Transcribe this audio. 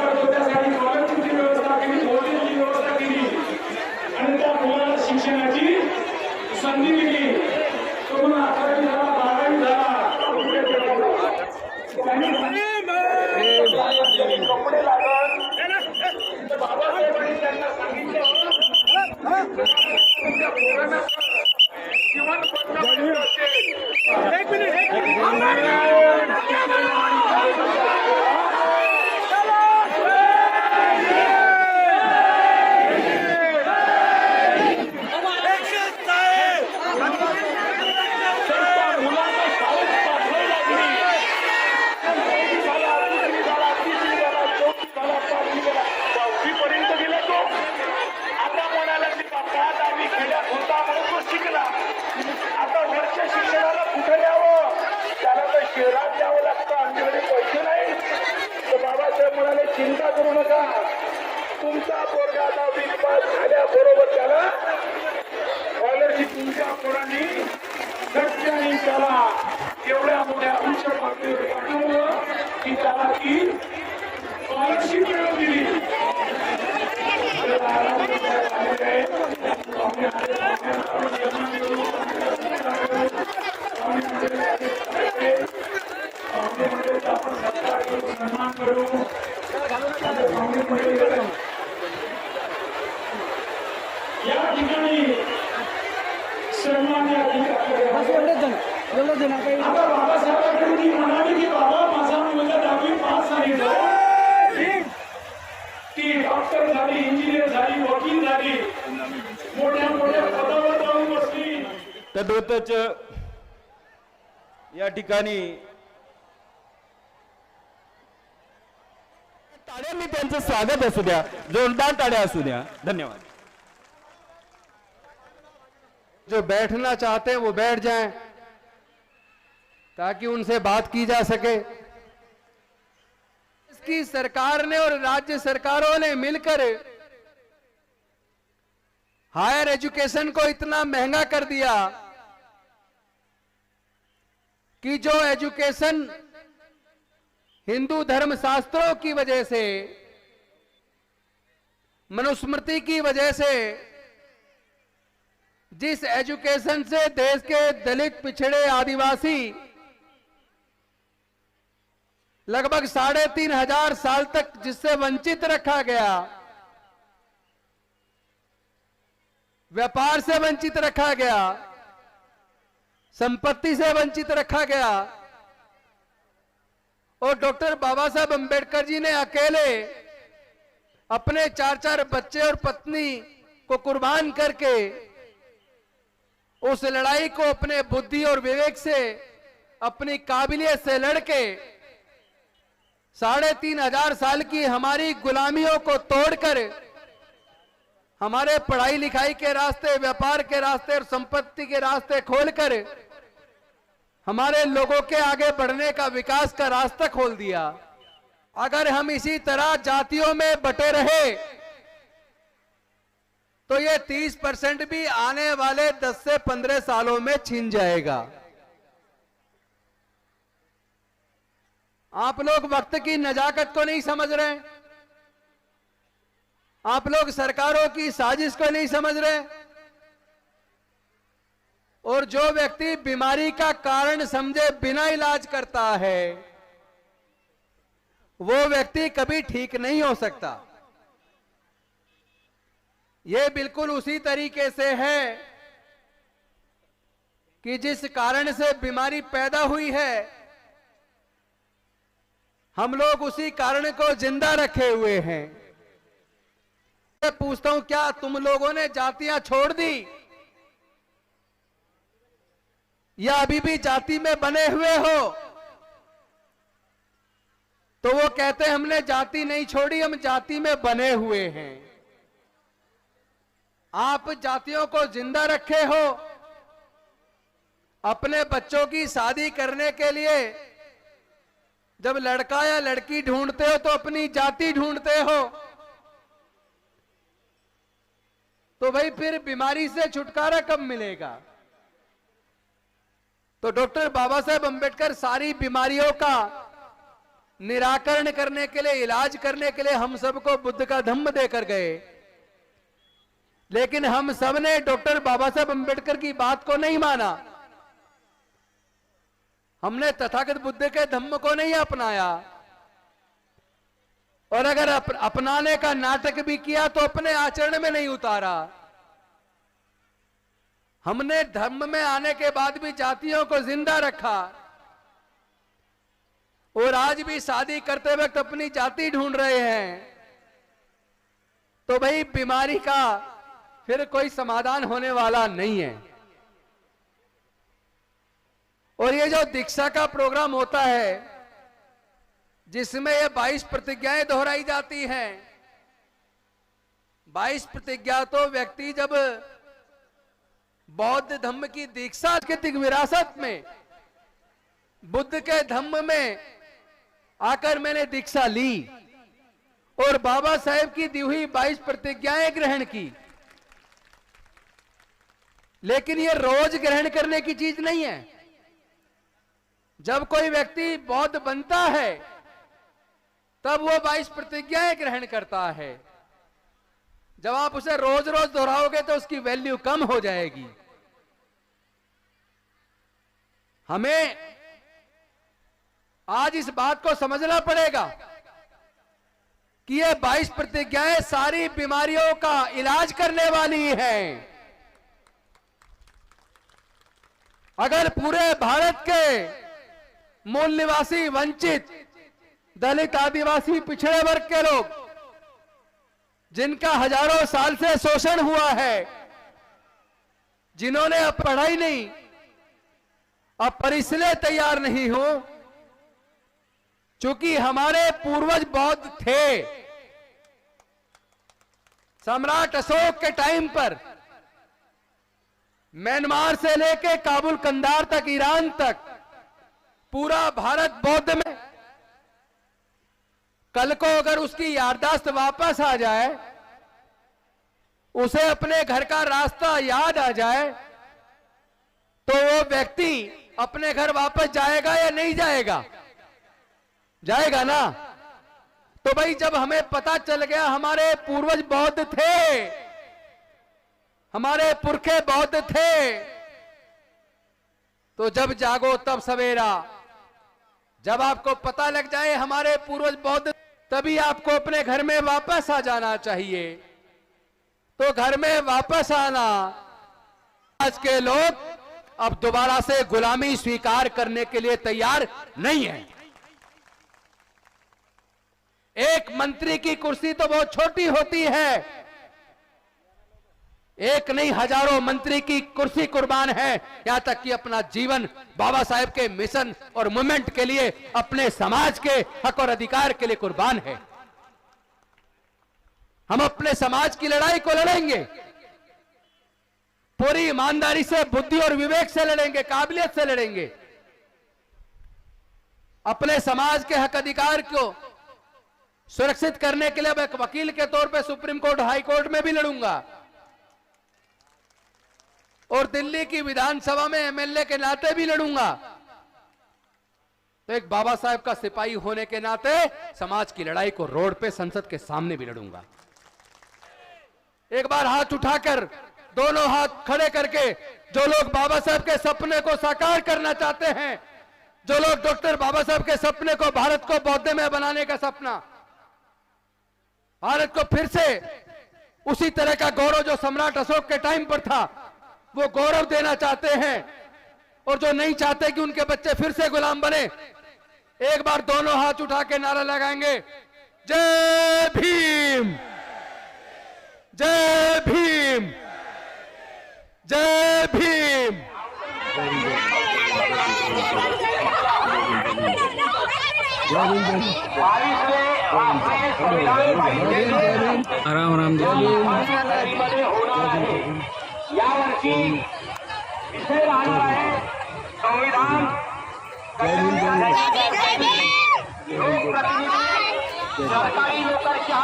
करतो त्यासाठी स्कॉलरशिपची व्यवस्था केली, भोजनाची व्यवस्था केली आणि त्या मुलाला शिक्षणाची संधी दिली. तो म्हणून 11वी झाला, 12वी झाला, कपडे लागत. बाबासाहेबांनी त्यांना सांगितलं तुमच्या पोरांना जीवन पत्र असेल. एक मिनिट शहरात द्यावं लागतं, आमच्याकडे पैसे नाही. तर बाबासाहेब म्हणाले चिंता करू नका, तुमचा पोरगा 10वी पास झाल्याबरोबर त्याला स्कॉलरशिप तुमच्या पोरांनी सत्याने त्याला एवढ्या मोठ्या उच्च पातळीवर पाठवलं की त्याला ती स्कॉलरशिप मिळवून दिली. आपण सत्कार करू, सन्मान करू. या ठिकाणी सन्मान्य आता बाबासाहेबांनी म्हणाले की बाबा माझा मुलगा 10वी पास झाली, ती डॉक्टर झाली, इंजिनियर झाली, वकील झाली, मोठ्या मोठ्या पदावर जाऊन बसली. तद्वतच या ठिकाणी टाळ्यांनी त्यांचं स्वागत असू द्या, जोरदार टाळ्या असू द्या. धन्यवाद. जो बैठना चाहते हैं वो बैठ जाएं ताकि उनसे बात की जा सके. इसकी सरकार ने और राज्य सरकारों ने मिलकर हायर एजुकेशन को इतना महंगा कर दिया कि जो एजुकेशन हिंदू धर्म शास्त्रों की वजह से, मनुस्मृति की वजह से, जिस एजुकेशन से देश के दलित, पिछड़े, आदिवासी लगभग 3,500 साल तक जिससे वंचित रखा गया, व्यापार से वंचित रखा गया, संपत्ति से वंचित रखा गया, और डॉक्टर बाबा साहब अंबेडकर जी ने अकेले अपने 4-4 बच्चे और पत्नी को कुर्बान करके उस लड़ाई को अपने बुद्धि और विवेक से, अपनी काबिलियत से लड़के 3,500 साल की हमारी गुलामियों को तोड़कर हमारे पढ़ाई लिखाई के रास्ते, व्यापार के रास्ते और संपत्ति के रास्ते खोलकर हमारे लोगों के आगे बढ़ने का, विकास का रास्ता खोल दिया. अगर हम इसी तरह जातियों में बटे रहे तो ये 30% भी आने वाले 10 से 15 सालों में छिन जाएगा. आप लोग वक्त की नजाकत को नहीं समझ रहे, आप लोग सरकारों की साजिश को नहीं समझ रहे, और जो व्यक्ति बीमारी का कारण समझे बिना इलाज करता है वो व्यक्ति कभी ठीक नहीं हो सकता. ये बिल्कुल उसी तरीके से है कि जिस कारण से बीमारी पैदा हुई है, हम लोग उसी कारण को जिंदा रखे हुए हैं. मैं पूछता हूं, क्या तुम लोगों ने जातियां छोड़ दी या अभी भी जाति में बने हुए हो? तो वो कहते हैं हमने जाति नहीं छोड़ी, हम जाति में बने हुए हैं. आप जातियों को जिंदा रखे हो. अपने बच्चों की शादी करने के लिए जब लड़का या लड़की ढूंढते हो तो अपनी जाति ढूंढते हो. तो भाई फिर बीमारी से छुटकारा कब मिलेगा? तो डॉक्टर बाबा साहेब अंबेडकर सारी बीमारियों का निराकरण करने के लिए, इलाज करने के लिए हम सबको बुद्ध का धम्म देकर गए, लेकिन हम सब ने डॉक्टर बाबा साहब अंबेडकर की बात को नहीं माना। हमने तथागत बुद्ध के धम्म को नहीं अपनाया, और अगर अपनाने का नाटक भी किया तो अपने आचरण में नहीं उतारा। हमने धर्म में आने के बाद भी जातियों को जिंदा रखा, और आज भी शादी करते वक्त अपनी जाति ढूंढ रहे हैं, तो भाई बीमारी का फिर कोई समाधान होने वाला नहीं है। और ये जो दीक्षा का प्रोग्राम होता है, जिसमें ये 22 प्रतिज्ञाएं दोहराई जाती हैं, 22 प्रतिज्ञा तो व्यक्ति जब बौद्ध धम्म की दीक्षा की विरासत में, बुद्ध के धम्म में आकर मैंने दीक्षा ली और बाबा साहेब की दी हुई 22 प्रतिज्ञाएं ग्रहण की। लेकिन ये रोज ग्रहण करने की चीज नहीं है। जब कोई व्यक्ति बौद्ध बनता है तब वो 22 प्रतिज्ञाएं ग्रहण करता है। जब आप उसे रोज रोज दोहराओगे तो उसकी वैल्यू कम हो जाएगी। हमें आज इस बात को समझना पड़ेगा कि ये 22 प्रतिज्ञाएं सारी बीमारियों का इलाज करने वाली हैं। अगर पूरे भारत के मूल निवासी, वंचित, दलित, आदिवासी, पिछड़े वर्ग के लोग, जिनका हजारों साल से शोषण हुआ है, जिन्होंने अब पढ़ाई नहीं, अब पर इसलिए तैयार नहीं हो क्योंकि हमारे पूर्वज बौद्ध थे। सम्राट अशोक के टाइम पर म्यांमार से लेके काबुल, कंधार तक, ईरान तक पूरा भारत बौद्ध में। कल को अगर उसकी याददाश्त वापस आ जाए, उसे अपने घर का रास्ता याद आ जाए, तो वो व्यक्ति अपने घर वापस जाएगा या नहीं जाएगा? जाएगा ना। तो भाई जब हमें पता चल गया हमारे पूर्वज बौद्ध थे, हमारे पुरखे बौद्ध थे, तो जब जागो तब सवेरा। जब आपको पता लग जाए हमारे पूर्वज बौद्ध, तभी आपको अपने घर में वापस आ जाना चाहिए। तो घर में वापस आना, आज के लोग अब दोबारा से गुलामी स्वीकार करने के लिए तैयार नहीं है। एक मंत्री की कुर्सी तो बहुत छोटी होती है, एक नहीं हजारों मंत्री की कुर्सी कुर्बान है। यहां तक कि अपना जीवन बाबा साहेब के मिशन और मूवमेंट के लिए, अपने समाज के हक और अधिकार के लिए कुर्बान है। हम अपने समाज की लड़ाई को लड़ेंगे, पूरी ईमानदारी से, बुद्धि और विवेक से लड़ेंगे, काबिलियत से लड़ेंगे। अपने समाज के हक अधिकार को सुरक्षित करने के लिए मैं एक वकील के तौर पे सुप्रीम कोर्ट, हाई कोर्ट में भी लड़ूंगा, और दिल्ली की विधानसभा में एमएलए के नाते भी लड़ूंगा। तो एक बाबा साहेब का सिपाही होने के नाते समाज की लड़ाई को रोड पे, संसद के सामने भी लड़ूंगा। एक बार हाथ उठाकर, दोनों हाथ खड़े करके, जो लोग बाबा साहब के सपने को साकार करना चाहते हैं, जो लोग डॉक्टर बाबा साहब के सपने को, भारत को बौद्ध में बनाने का सपना, भारत को फिर से उसी तरह का गौरव जो सम्राट अशोक के टाइम पर था, वो गौरव देना चाहते हैं, और जो नहीं चाहते कि उनके बच्चे फिर से गुलाम बने, एक बार दोनों हाथ उठा के नारा लगाएंगे, जय भीम, जय भीम, जय भीम। आराम आराम यावर्षी विषय राहणार आहे संविधान, लोकप्रतिनिधी, सरकारी नोकरशहा